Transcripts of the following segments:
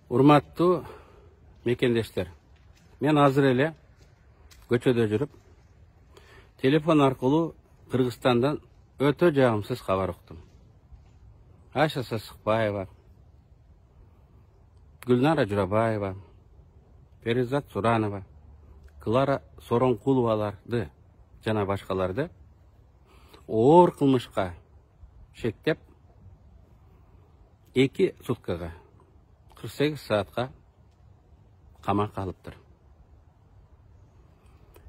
Урматтуу мекендештер, мен азыр эле көчөдө жүрүп, телефон аркылуу Кыргызстандан өтө жагымсыз кабар уктум. Айша Сасыкбаева, Гүлнара Журабаева, Перизат Суранова, Клара Соронкуловаларды жана башкаларды оор кылмышка шектеп 2 суткага 48 саатка камакка алыптыр.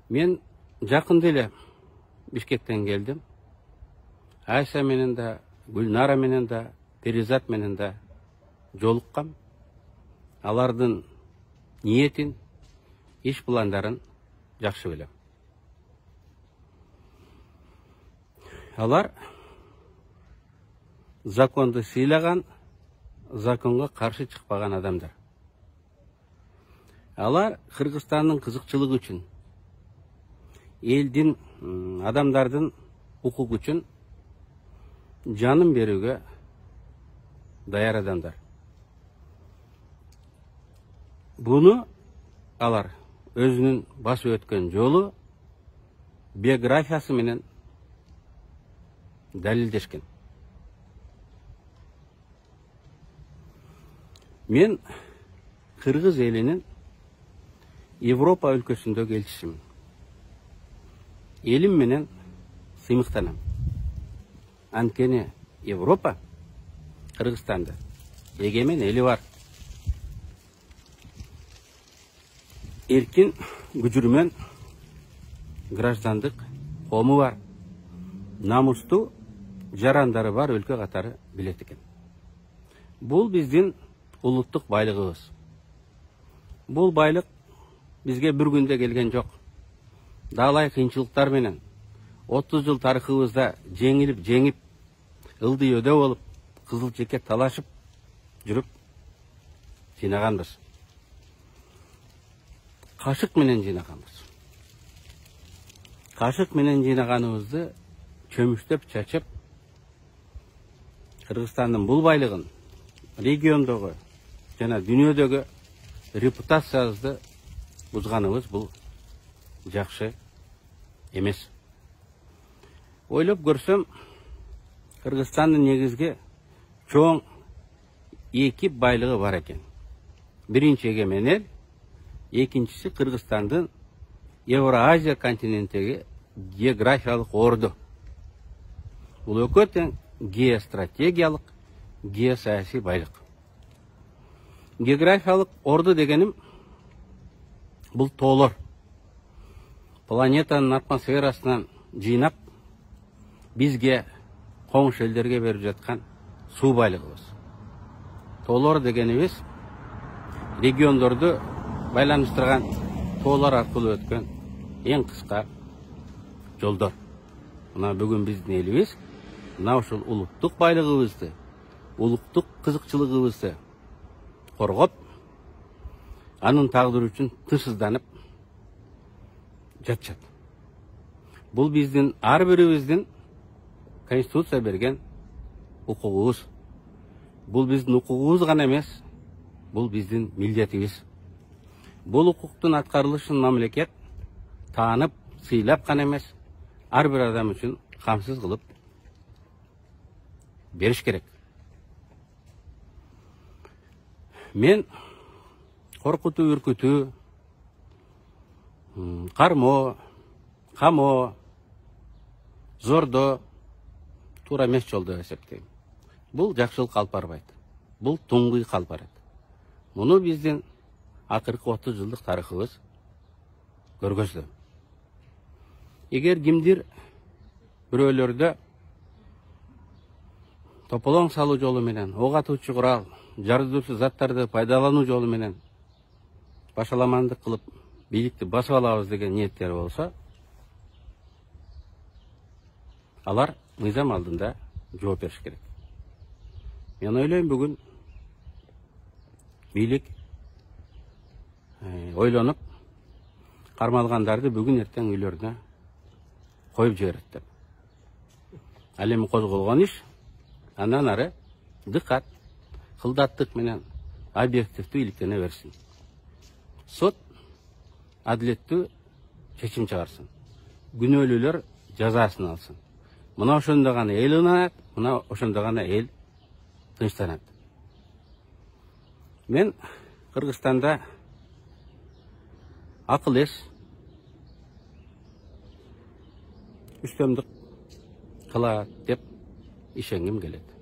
Мен жакында эле Бишкектен келдим. Айша менен да, Гүлнара менен да, Перизат менен да жолуккам. Алардын ниетин, иш пландарын жакшы билем. Алар законду сыйлаган, законго каршы чыкпаган адамдар. Алар Кыргызстандын кызыкчылыгы үчүн, элдин, адамдардын укугу үчүн жанын берүүгө даяр адамдар. Буну алар өзүнүн басып өткөн жолу, биографиясы менен далилдешкен. Мен Кыргыз элинин Европа өлкөсүндөгү элчисимин. Элим менен сыймыктанам. Анткени Европа Кыргызстанда эгемен эли бар. Эркин күжүрмөн граждандык коому бар. Намустуу жарандары бар өлкө катары билет экен. Бул биздин улуттук байлыгыбыз. Бул байлык бизге бир күндө келген жок. Далай кыйынчылыктар менен 30 жыл тарыхыбызда жеңип, ылдый-өдө болуп, кызыл жекет талашып жүрүп жыйнаганбыз. Кашык менен жыйнаганбыз. Кашык менен жыйнаганыбызды чөмүштөп чачып, Кыргызстандын бул байлыгын региондогу жана дүйнөдөгү репутациябызды бузганыбыз бул жакшы эмес. Ойлоп көрсөм, Кыргызстандын негизги чоң 2 байлыгы бар экен. Биринчи эгемен эл, экинчиси Кыргызстандын Евразия континенттеги географиялык орду. Бул экөө тең геостратегиялык, геосаясий байлык. Географиялык орду дегеним бул тоолор. Планетанын атмосферасынан жыйнап, бизге коңшу элдерге берип жаткан суу байлыгыбыз. Тоолор дегенибиз региондорду байланыштырган тоолор аркылуу өткөн эң кыска жолдор. Мына бүгүн биздин элибиз мына ушул улуттук байлыгыбызды, улуттук кызыкчылыгыбызды коргоп, анын тагдыры үчүн тынчсызданып жатышат. Бул биздин ар бирибиздин Конституция берген укугубуз. Бул биздин укугубуз гана эмес, бул биздин милдетибиз. Бул укуктун аткарылышын мамлекет таанып, сыйлап гана эмес, ар бир адам үчүн камсыз кылып бериш керек. Мен коркутуу, үркүтүү, кармоо, камоо, зордоо туура эмес жол деп эсептейм. Бул жакшылык алып барбайт. Бул туңгуйук алып барат. Муну биздин акыркы 30 жылдык тарыхыбыз көргөздү. Эгер кимдир бирөөлөрдө тополоң салуу жолу менен, ок атуучу курал, жарылуучу заттарды пайдалануу жолу менен башаламандык кылып бийликти басып алабыз деген ниеттери болсо, алар мыйзам алдында жооп бериш керек. Мен ойлойм, бүгүн бийлик ойлонуп, кармалгандарды бүгүн эртең үйлөрүнө коюп жиберет деп. Ал эми козголгон иш андан ары дыкат, кылдаттык менен объективдүү иликтене берсин. Сот адилеттүү чечим чыгарсын. Күнөөлүүлөр жазасын алсын. Мына ошондо гана эл ынанат, мына ошондо гана эл тынчтанат. Мен Кыргызстанда акыл эс үстөмдүк кылат деп ишенгим келет.